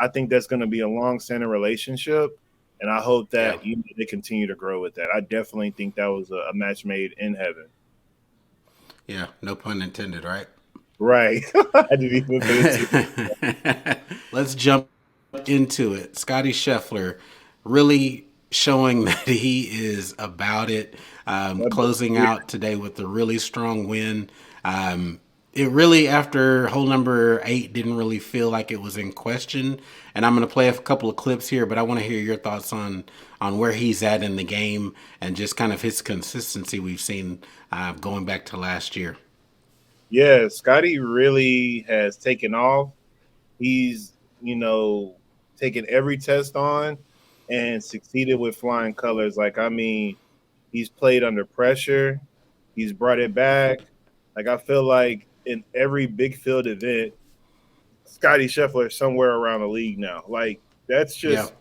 I think that's going to be a long-standing relationship, and I hope that they continue to grow with that. I definitely think that was a match made in heaven. Yeah, no pun intended, right? Right. I didn't even put it. Let's jump into it. Scottie Scheffler really showing that he is about it. Closing out today with a really strong win. It really, after hole number 8, didn't really feel like it was in question. And I'm going to play a couple of clips here, but I want to hear your thoughts on where he's at in the game and just kind of his consistency we've seen going back to last year. Yeah, Scottie really has taken off. He's, taken every test on and succeeded with flying colors. Like, I mean, he's played under pressure. He's brought it back. Like, I feel like in every big field event, Scottie Scheffler is somewhere around the league now. Like, that's just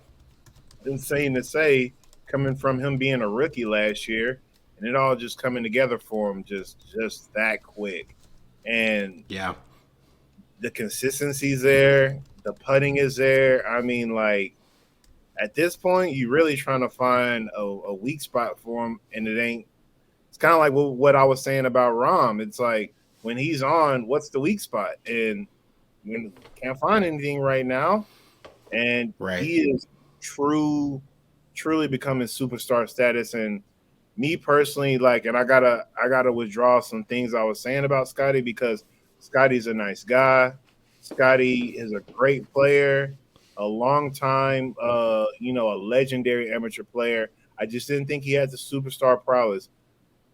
insane to say coming from him being a rookie last year and it all just coming together for him just that quick. And the consistency's there, the putting is there. I mean, like, at this point, you're really trying to find a weak spot for him, and it ain't. It's kind of like what I was saying about Rahm. It's like when he's on, what's the weak spot? And you can't find anything right now. And he is truly becoming superstar status. And me personally, like, and I gotta withdraw some things I was saying about Scottie because Scottie's a nice guy. Scottie is a great player, a long time, a legendary amateur player. I just didn't think he had the superstar prowess.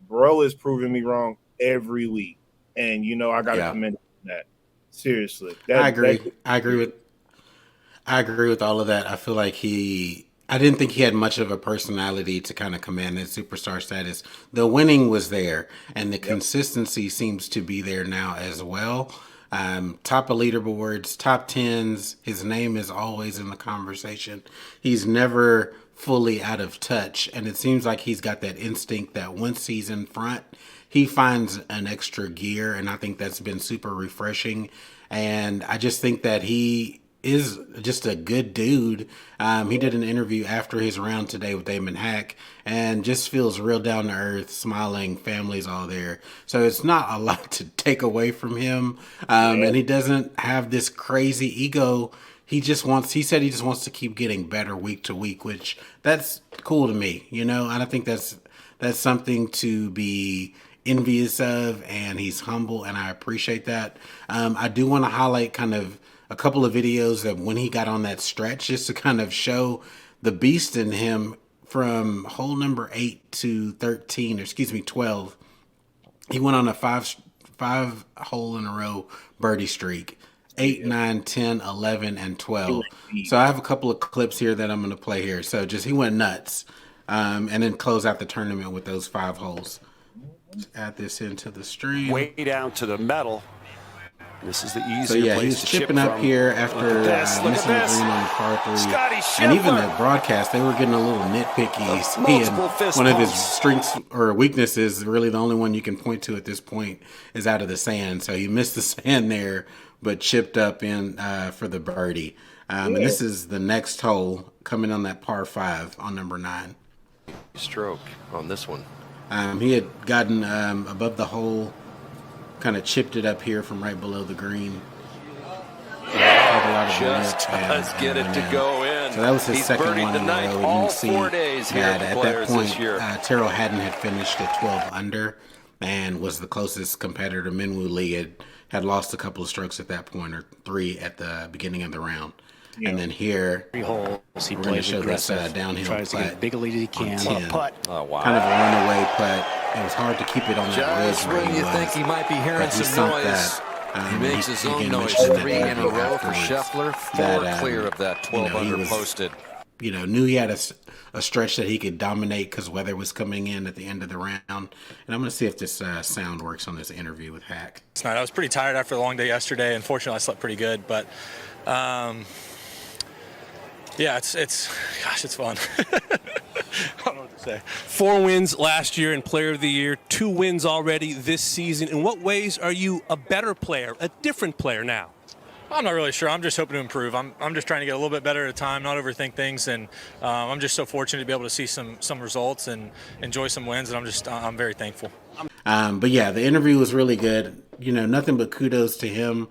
Bro is proving me wrong every week, and I got to commend him on that. Seriously, I agree. I agree with all of that. I feel like I didn't think he had much of a personality to kind of command that superstar status. The winning was there, and the consistency seems to be there now as well. Top of leaderboards, top 10s. His name is always in the conversation. He's never fully out of touch, and it seems like he's got that instinct that once he's in front, he finds an extra gear, and I think that's been super refreshing. And I just think that he is just a good dude. He did an interview after his round today with Damon Hack and just feels real down to earth, smiling, family's all there. So it's not a lot to take away from him. And he doesn't have this crazy ego. He said he just wants to keep getting better week to week, which that's cool to me, and I think that's something to be envious of, and he's humble, and I appreciate that. I do want to highlight kind of a couple of videos of when he got on that stretch, just to kind of show the beast in him from hole number 8 to 12. He went on a five hole in a row birdie streak. 8, 9, 10, 11, and 12. So I have a couple of clips here that I'm going to play here. So he went nuts, and then close out the tournament with those 5 holes. Let's add this into the stream. Way down to the metal. This is the easier place to chip. So he was chipping up here after missing the green on the par 3. And even the broadcast, they were getting a little nitpicky. One of his strengths or weaknesses, really the only one you can point to at this point, is out of the sand. So he missed the sand there, but chipped up in for the birdie. And this is the next hole coming on that par 5 on number 9. Stroke on this one. He had gotten above the hole, kind of chipped it up here from right below the green. Just does get it to go in. So that was his second one in a row. You can see that at that point, Terrell Haddon had finished at 12 under and was the closest competitor. Minwoo Lee had lost a couple of strokes at that point, or 3 at the beginning of the round. Yeah. And then here, 3 holes, we're going to show this downhill tries to get as big a lead as he can. Putt. Oh, wow. Kind of a runaway putt. It was hard to keep it on that ridge. Just when you think he might be hearing some noise, he makes his own noise. 3 in a row for Scheffler. 4 clear of that 12 under posted. Knew he had a stretch that he could dominate because weather was coming in at the end of the round. And I'm going to see if this sound works on this interview with Hack. I was pretty tired after the long day yesterday. Unfortunately, I slept pretty good, but yeah, it's fun. I don't know what to say. 4 wins last year and Player of the Year, 2 wins already this season. In what ways are you a better player, a different player now? I'm not really sure. I'm just hoping to improve. I'm just trying to get a little bit better at a time, not overthink things, and I'm just so fortunate to be able to see some results and enjoy some wins, and I'm very thankful. But yeah, the interview was really good. Nothing but kudos to him.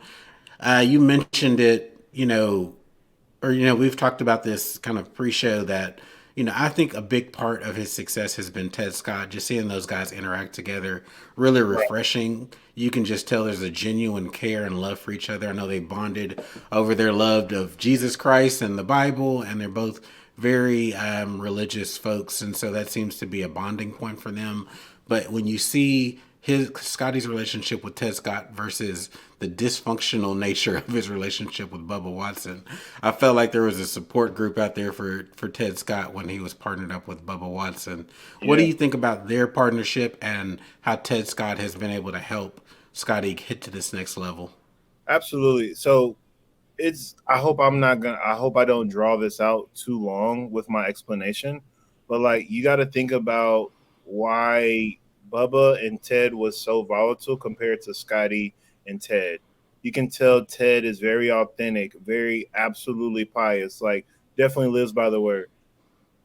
You mentioned it, or we've talked about this kind of pre-show that I think a big part of his success has been Ted Scott. Just seeing those guys interact together, really refreshing. You can just tell there's a genuine care and love for each other. I know they bonded over their love of Jesus Christ and the Bible, and they're both very religious folks, and so that seems to be a bonding point for them. But when you see Scottie's relationship with Ted Scott versus the dysfunctional nature of his relationship with Bubba Watson, I felt like there was a support group out there for Ted Scott when he was partnered up with Bubba Watson. Yeah. What do you think about their partnership and how Ted Scott has been able to help Scottie get to this next level? Absolutely. So I hope I don't draw this out too long with my explanation, but you got to think about why Bubba and Ted was so volatile compared to Scottie and Ted. You can tell Ted is very authentic, very absolutely pious, definitely lives by the word.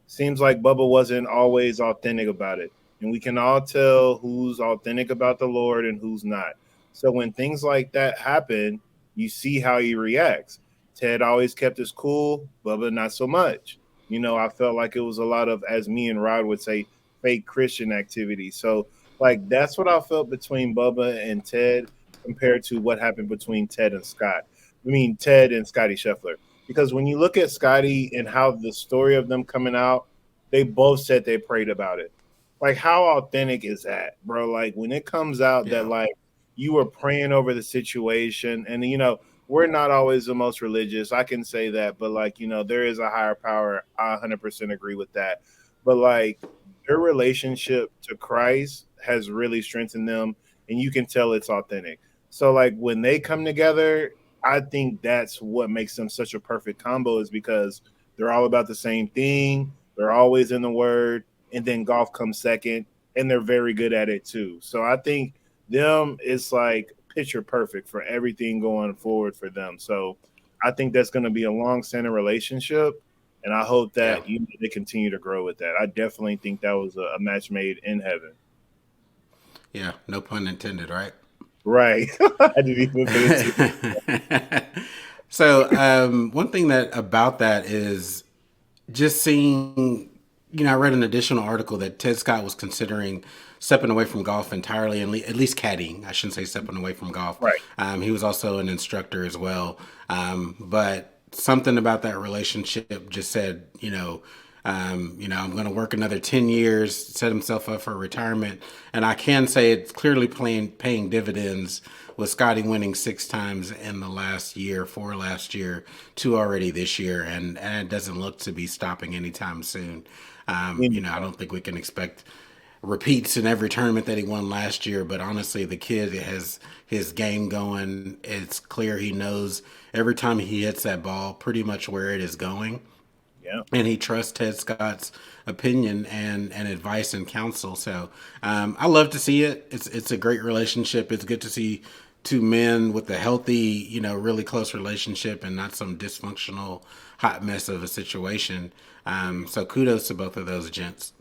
Seems like Bubba wasn't always authentic about it. And we can all tell who's authentic about the Lord and who's not. So when things like that happen, you see how he reacts. Ted always kept his cool, Bubba not so much. I felt like it was a lot of, as me and Rod would say, fake Christian activity. So that's what I felt between Bubba and Ted compared to what happened between Ted and Scott. Ted and Scottie Scheffler. Because when you look at Scottie and how the story of them coming out, they both said they prayed about it. How authentic is that, bro? When it comes out that you were praying over the situation, and we're not always the most religious. I can say that, but there is a higher power. I 100% agree with that. But their relationship to Christ has really strengthened them, and you can tell it's authentic. So when they come together, I think that's what makes them such a perfect combo, is because they're all about the same thing. They're always in the word, and then golf comes second, and they're very good at it too. So I think them is picture perfect for everything going forward for them. So I think that's going to be a long-standing relationship, and I hope that they continue to grow with that. I definitely think that was a match made in heaven. Yeah, no pun intended, right? Right. I didn't even think So one thing about that is just seeing, I read an additional article that Ted Scott was considering stepping away from golf entirely, and at least caddying. I shouldn't say stepping away from golf. Right. He was also an instructor as well. But something about that relationship just said, I'm going to work another 10 years, set himself up for retirement. And I can say it's clearly paying dividends, with Scottie winning 6 times in the last year, 4 last year, 2 already this year. And it doesn't look to be stopping anytime soon. I don't think we can expect repeats in every tournament that he won last year. But honestly, the kid has his game going. It's clear he knows every time he hits that ball pretty much where it is going. Yeah. And he trusts Ted Scott's opinion and advice and counsel. So I love to see it. It's a great relationship. It's good to see 2 men with a healthy, really close relationship and not some dysfunctional hot mess of a situation. So kudos to both of those gents.